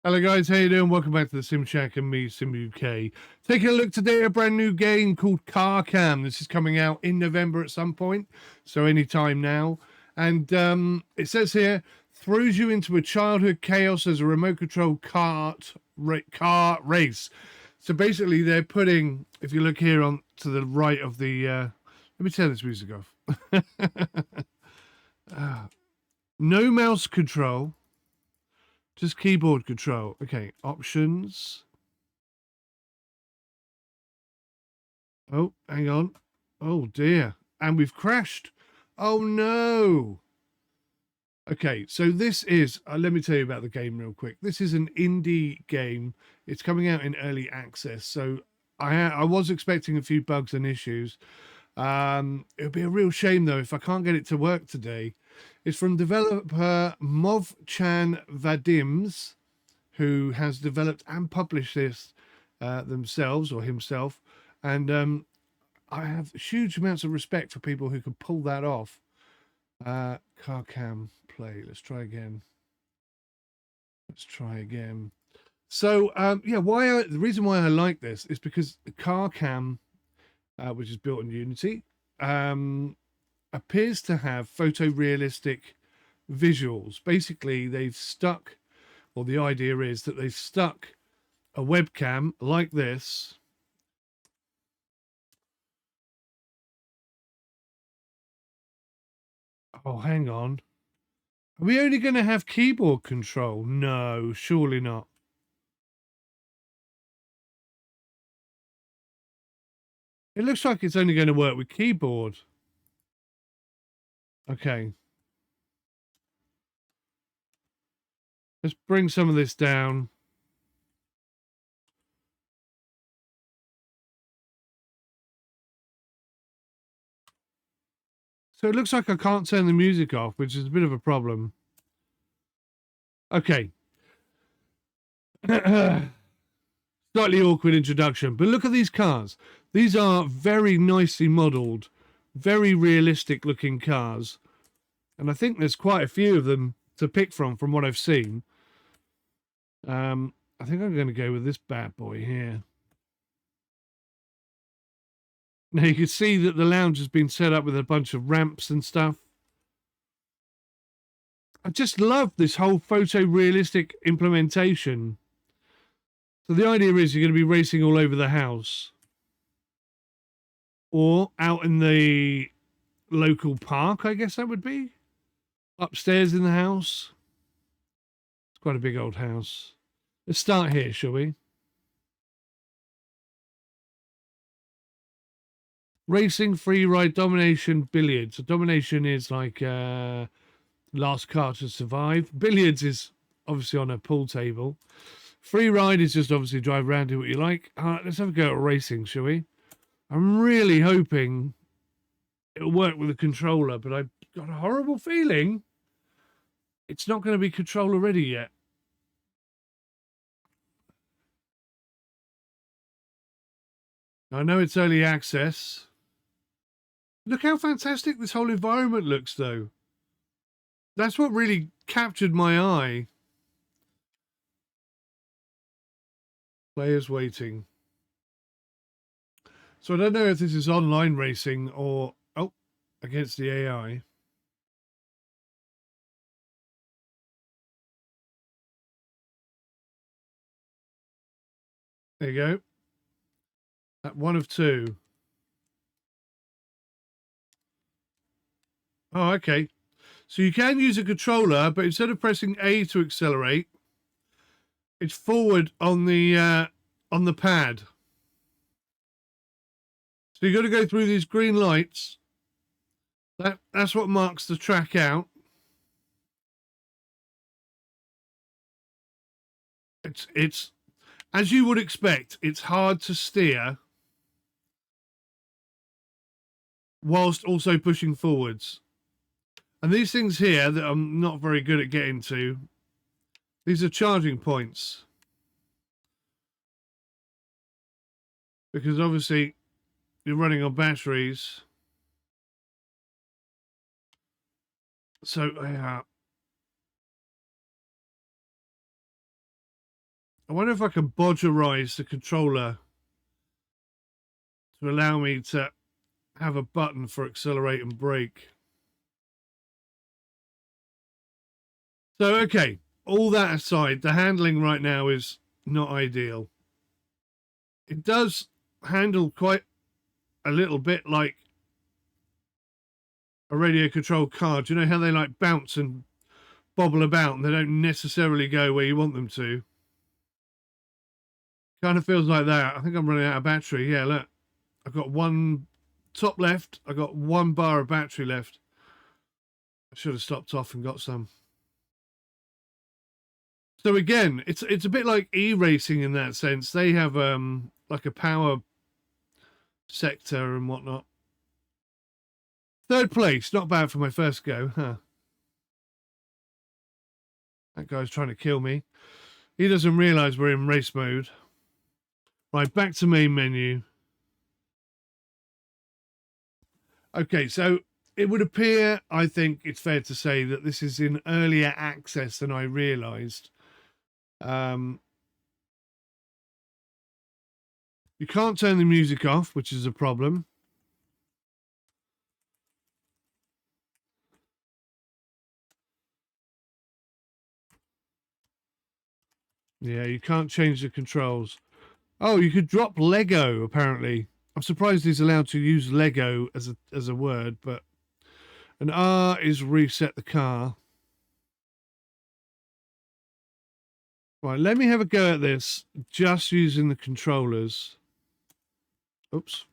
Hello guys, how you doing? Welcome back to the Sim Shack and me, Sim UK. Taking a look today at a brand new game called CarCam. This is coming out in November at some point, so anytime now. And it says here, throws you into a childhood chaos as a remote control car race. So basically they're putting, if you look here on to the right of the, let me turn this music off. No mouse control. Just keyboard control. Okay, options. Oh, hang on. Oh dear. And we've crashed. Oh no. Okay, so this is, let me tell you about the game real quick. This is an indie game. It's coming out in early access. So I was expecting a few bugs and issues. It would be a real shame though if I can't get it to work today. It's from developer Movchan Vadims, who has developed and published this themselves or himself. And I have huge amounts of respect for people who can pull that off. CarCam play. Let's try again. So yeah, the reason why I like this is because the CarCam, which is built in Unity, appears to have photorealistic visuals. Basically, they've stuck, or the idea is that they've stuck a webcam like this. Oh, hang on. Are we only going to have keyboard control? No, surely not. It looks like it's only going to work with keyboard. Okay. Let's bring some of this down. So it looks like I can't turn the music off, which is a bit of a problem. Okay. Slightly awkward introduction, but look at these cars. These are very nicely modelled, very realistic looking cars. And I think there's quite a few of them to pick from what I've seen. I think I'm going to go with this bad boy here. Now you can see that the lounge has been set up with a bunch of ramps and stuff. I just love this whole photorealistic implementation. So the idea is you're going to be racing all over the house or out in the local park, I guess that would be. Upstairs in the house. It's quite a big old house. Let's start here, shall we? Racing, free ride, domination, billiards. So domination is like last car to survive. Billiards is obviously on a pool table. Free ride is just obviously drive around, do what you like. Let's have a go at racing, shall we? I'm really hoping it'll work with a controller, but I've got a horrible feeling it's not going to be controller ready yet. I know it's early access. Look how fantastic this whole environment looks, though. That's what really captured my eye. Players waiting. So I don't know if this is online racing or, oh, against the AI. There you go. One of two. Oh, okay. So you can use a controller, but instead of pressing A to accelerate, it's forward on the pad. So you've got to go through these green lights. That's what marks the track out. It's as you would expect, it's hard to steer whilst also pushing forwards. And these things here that I'm not very good at getting to, these are charging points. Because obviously you're running on batteries. So I wonder if I can bodgerize the controller to allow me to have a button for accelerate and brake. So, okay, all that aside, the handling right now is not ideal. It does handle quite a little bit like a radio controlled car. Do you know how they like bounce and bobble about and they don't necessarily go where you want them to? Kind of feels like that. I think I'm running out of battery. Yeah, look. I've got one top left. I've got one bar of battery left. I should have stopped off and got some. So again, it's a bit like e-racing in that sense. They have like a power sector and whatnot. Third place, not bad for my first go, huh? That guy's trying to kill me. He doesn't realise we're in race mode. Right, back to main menu. Okay, so it would appear, I think it's fair to say, that this is in earlier access than I realised. You can't turn the music off, which is a problem. Yeah, you can't change the controls. Oh, you could drop Lego, apparently. I'm surprised he's allowed to use Lego as a word, but an R is reset the car. Right, let me have a go at this just using the controllers. Oops.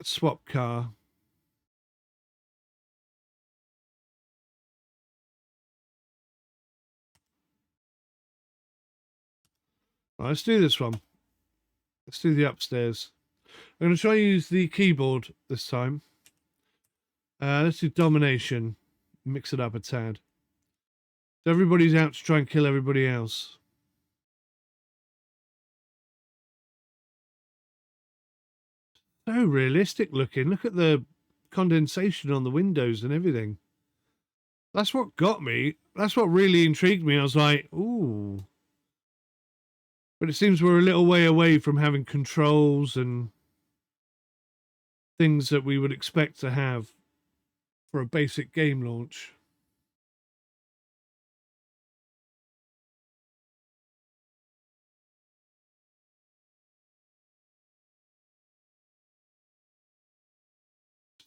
Swap car. Right, let's do this one. Let's do the upstairs. I'm going to try and use the keyboard this time. Let's do domination. Mix it up a tad. So everybody's out to try and kill everybody else. So realistic looking. Look at the condensation on the windows and everything. That's what got me. That's what really intrigued me. I was like, ooh. But it seems we're a little way away from having controls and things that we would expect to have for a basic game launch.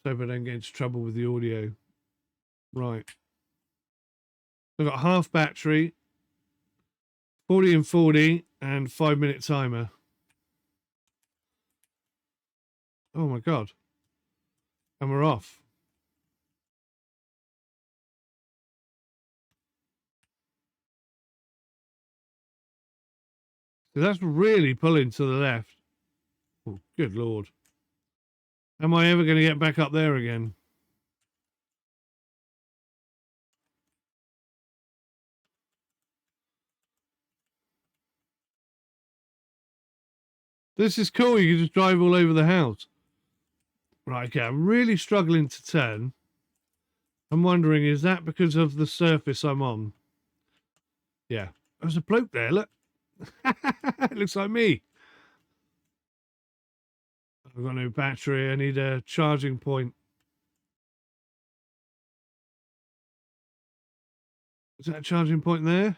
So I don't get into trouble with the audio. Right. I've got half battery, 40 and 40, and 5-minute timer. Oh my God. And we're off. So that's really pulling to the left. Oh, good Lord. Am I ever going to get back up there again? This is cool. You can just drive all over the house. Right, okay. I'm really struggling to turn. I'm wondering, is that because of the surface I'm on? Yeah. There's a bloke there, look. It looks like me. I've got no battery. I need a charging point. Is that a charging point there?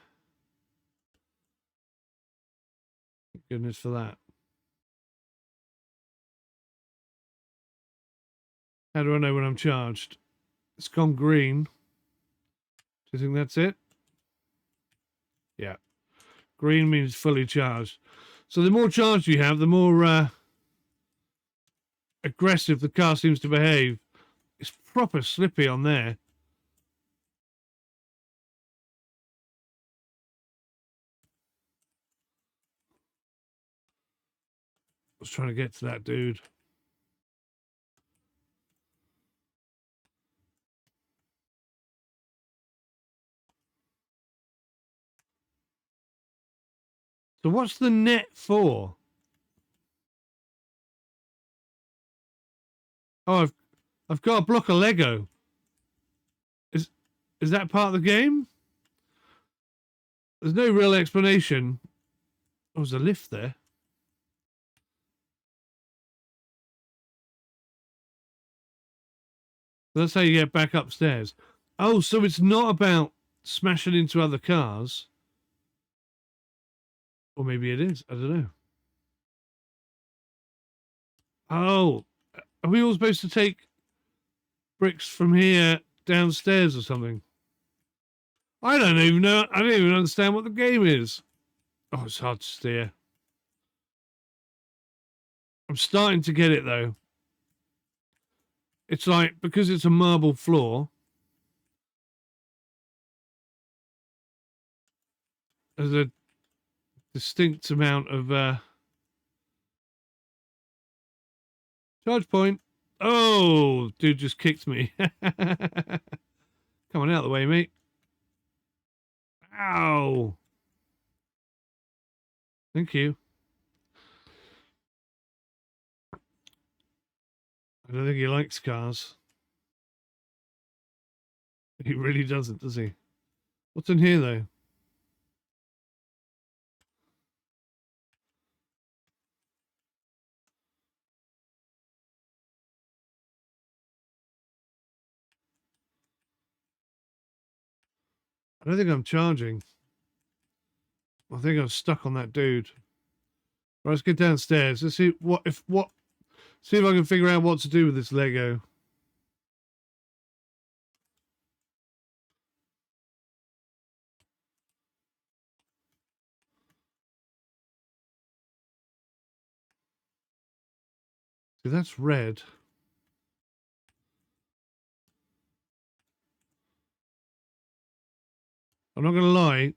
Thank goodness for that. How do I know when I'm charged? It's gone green. Do you think that's it? Yeah. Green means fully charged. So the more charge you have, the more aggressive the car seems to behave. It's proper slippy on there. I was trying to get to that dude. So what's the net for? Oh, I've got a block of Lego. Is that part of the game? There's no real explanation. Oh, there's a lift there. That's how you get back upstairs. Oh, so it's not about smashing into other cars. Or maybe it is. I don't know. Oh, are we all supposed to take bricks from here downstairs or something? I don't even know. I don't even understand what the game is. Oh, it's hard to steer. I'm starting to get it though. It's like, because it's a marble floor, there's a distinct amount of charge point. Oh, dude just kicked me. Come on, out of the way, mate. Ow. Thank you. I don't think he likes cars. He really doesn't, does he? What's in here, though? I don't think I'm charging. I think I'm stuck on that dude. Right, let's get downstairs. Let's see see if I can figure out what to do with this Lego. See, that's red. I'm not going to lie.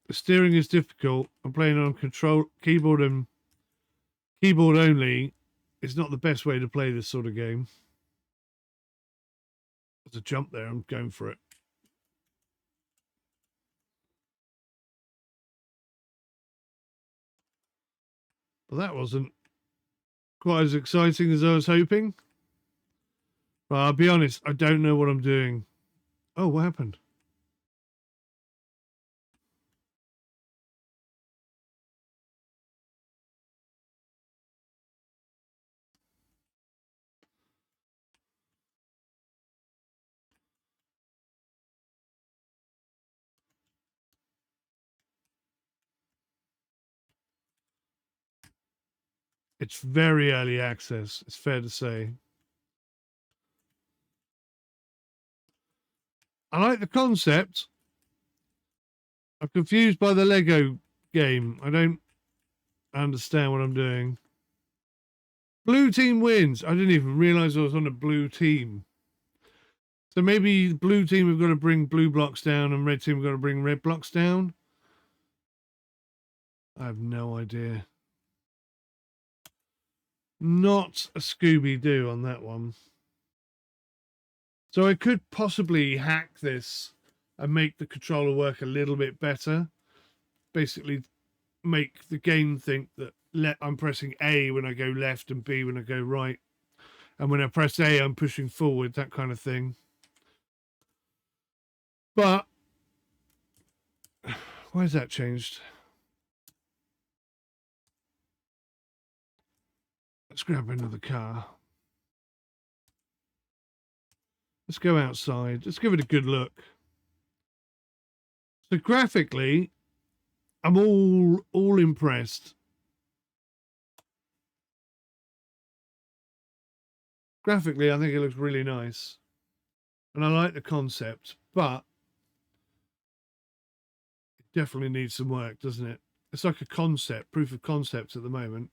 The steering is difficult. I'm playing on keyboard only. It's not the best way to play this sort of game. There's a jump there. I'm going for it. Well, that wasn't quite as exciting as I was hoping. But I'll be honest, I don't know what I'm doing. Oh, what happened? It's very early access, it's fair to say. I like the concept. I'm confused by the Lego game. I don't understand what I'm doing. Blue team wins. I didn't even realize I was on a blue team. So maybe the blue team have got to bring blue blocks down and red team have got to bring red blocks down. I have no idea. Not a Scooby-Doo on that one. So I could possibly hack this and make the controller work a little bit better. Basically make the game think that I'm pressing A when I go left and B when I go right. And when I press A, I'm pushing forward, that kind of thing. But why has that changed? Let's grab another car. Let's go outside. Let's give it a good look. So graphically, I'm all impressed. Graphically, I think it looks really nice. And I like the concept, but it definitely needs some work, doesn't it? It's like a concept, proof of concept at the moment.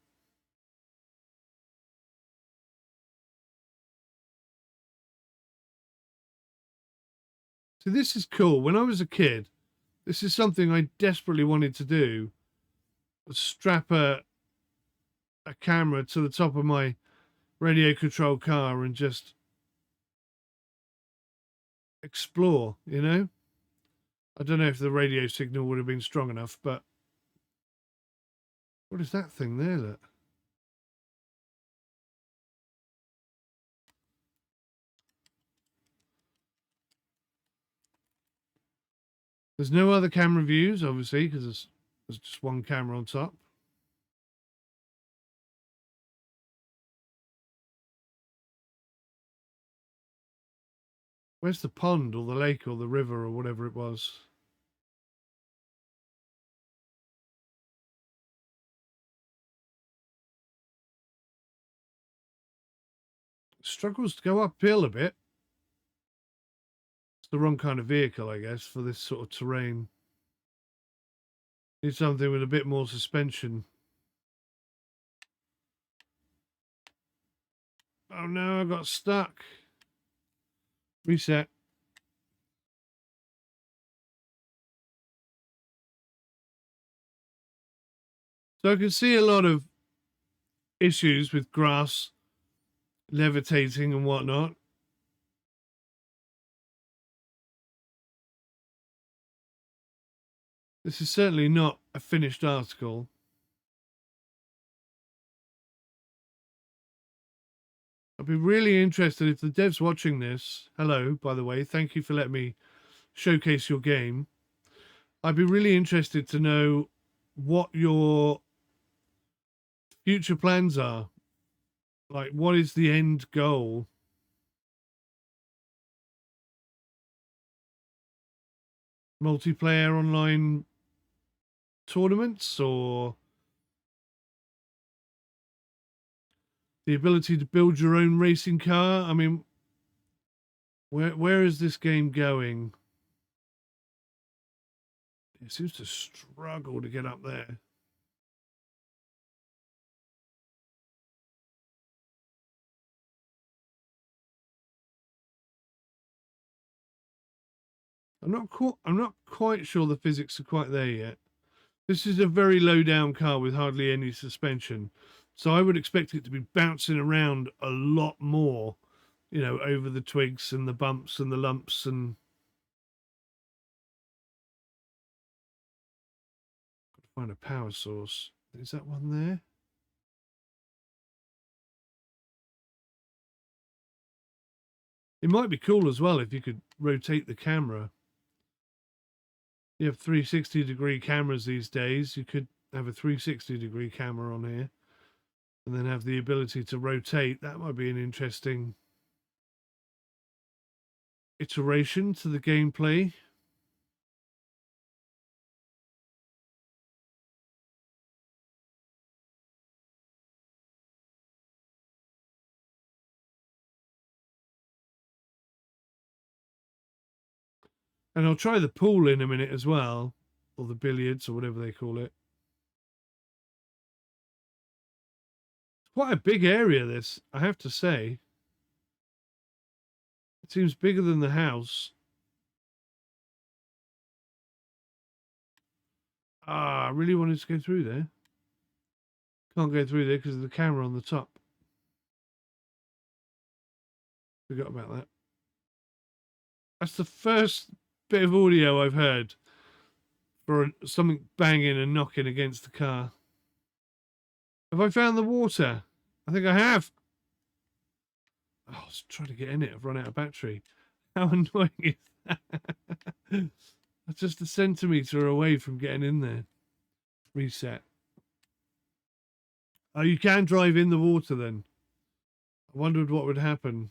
So this is cool. When I was a kid, this is something I desperately wanted to do. Strap a camera to the top of my radio controlled car and just explore, you know? I don't know if the radio signal would have been strong enough, but what is that thing there? Look. There's no other camera views, obviously, because there's just one camera on top. Where's the pond or the lake or the river or whatever it was? Struggles to go uphill a bit. It's the wrong kind of vehicle, I guess, for this sort of terrain. Need something with a bit more suspension. Oh no, I got stuck. Reset. So I can see a lot of issues with grass levitating and whatnot. This is certainly not a finished article. I'd be really interested if the devs watching this, hello, by the way, thank you for letting me showcase your game. I'd be really interested to know what your future plans are. Like, what is the end goal? Multiplayer online tournaments, or the ability to build your own racing car? I mean, where is this game going? It seems to struggle to get up there. I'm not quite sure the physics are quite there yet. This is a very low down car with hardly any suspension. So I would expect it to be bouncing around a lot more, you know, over the twigs and the bumps and the lumps. And gotta find a power source. Is that one there? It might be cool as well if you could rotate the camera. You have 360-degree cameras these days. You could have a 360-degree camera on here and then have the ability to rotate. That might be an interesting iteration to the gameplay. And I'll try the pool in a minute as well, or the billiards or whatever they call it. Quite a big area, this, I have to say. It seems bigger than the house. Ah, I really wanted to go through there. Can't go through there because of the camera on the top. Forgot about that. That's the first bit of audio I've heard for something banging and knocking against the car. Have I found the water? I think I have. Oh, I was trying to get in it. I've run out of battery. How annoying is that? That's just a centimetre away from getting in there. Reset. Oh, you can drive in the water then. I wondered what would happen.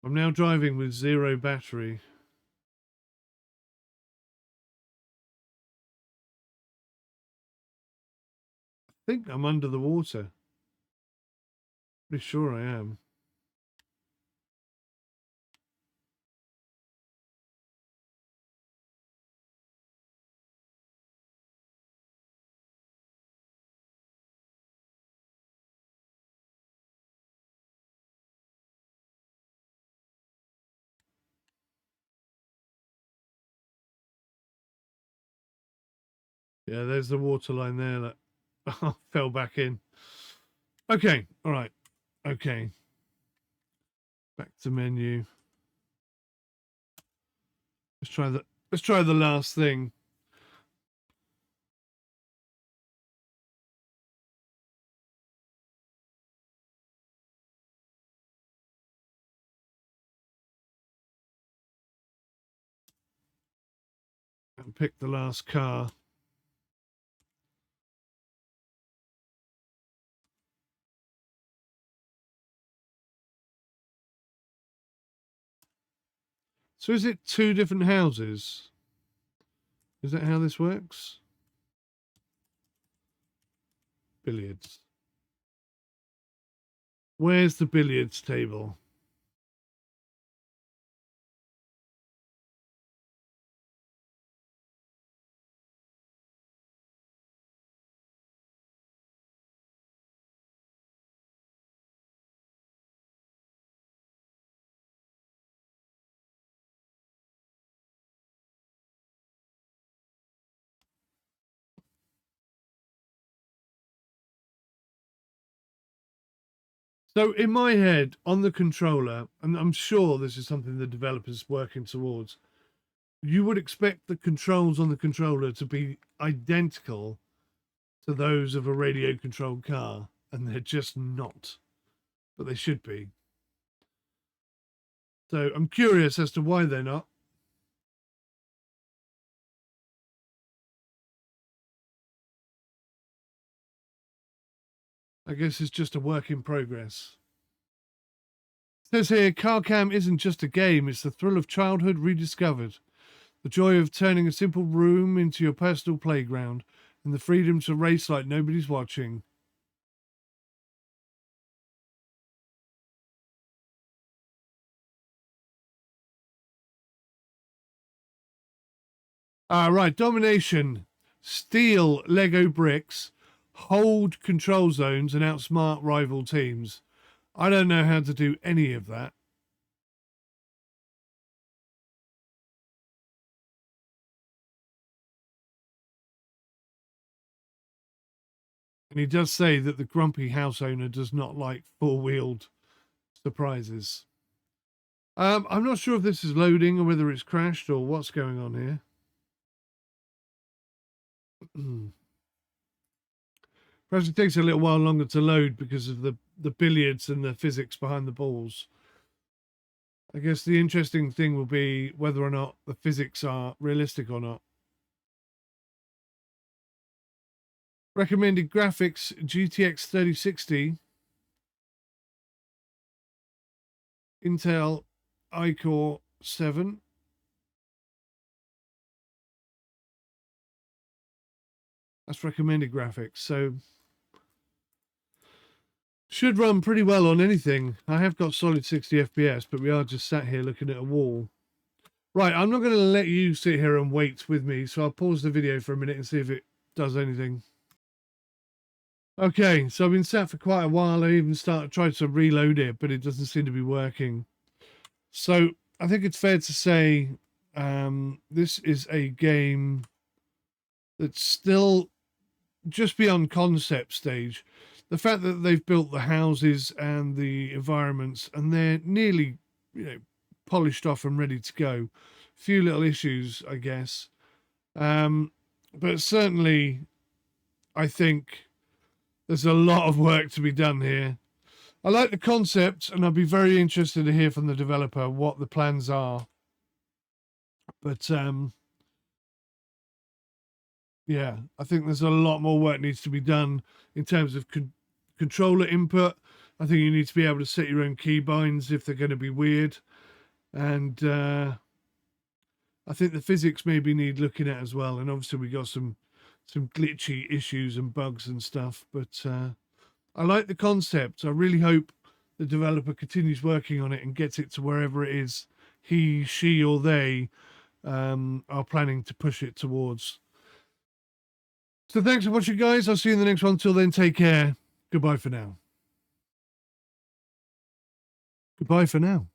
I'm now driving with 0 battery. I think I'm under the water. Pretty sure I am. Yeah, there's the water line there that fell back in. Okay, all right. Okay. Back to menu. Let's try the last thing. pick the last car. So is it 2 different houses? Is that how this works? Billiards. Where's the billiards table? So in my head, on the controller, and I'm sure this is something the developer's working towards, you would expect the controls on the controller to be identical to those of a radio-controlled car, and they're just not. But they should be. So I'm curious as to why they're not. I guess it's just a work in progress. It says here, CarCam isn't just a game, it's the thrill of childhood rediscovered. The joy of turning a simple room into your personal playground, and the freedom to race like nobody's watching. Right, domination. Steal Lego bricks, hold control zones, and outsmart rival teams. I don't know how to do any of that. And he does say that the grumpy house owner does not like four-wheeled surprises. I'm not sure if this is loading or whether it's crashed or what's going on here. Perhaps it takes a little while longer to load because of the billiards and the physics behind the balls. I guess the interesting thing will be whether or not the physics are realistic or not. Recommended graphics GTX 3060, Intel iCore 7. That's recommended graphics. So should run pretty well on anything. I have got solid 60 FPS, but we are just sat here looking at a wall. Right, I'm not going to let you sit here and wait with me, so I'll pause the video for a minute and see if it does anything. Okay, so I've been sat for quite a while. I even tried to reload it, but it doesn't seem to be working. So I think it's fair to say this is a game that's still just beyond concept stage. The fact that they've built the houses and the environments and they're nearly, polished off and ready to go. A few little issues, I guess. But certainly, I think there's a lot of work to be done here. I like the concept, and I'd be very interested to hear from the developer what the plans are. But yeah, I think there's a lot more work needs to be done in terms of controller input. I think you need to be able to set your own keybinds if they're going to be weird. And I think the physics maybe need looking at as well. And obviously we got some glitchy issues and bugs and stuff. But I like the concept. I really hope the developer continues working on it and gets it to wherever it is he, she, or they are planning to push it towards. So thanks for watching, guys. I'll see you in the next one. Until then, take care. Goodbye for now. Goodbye for now.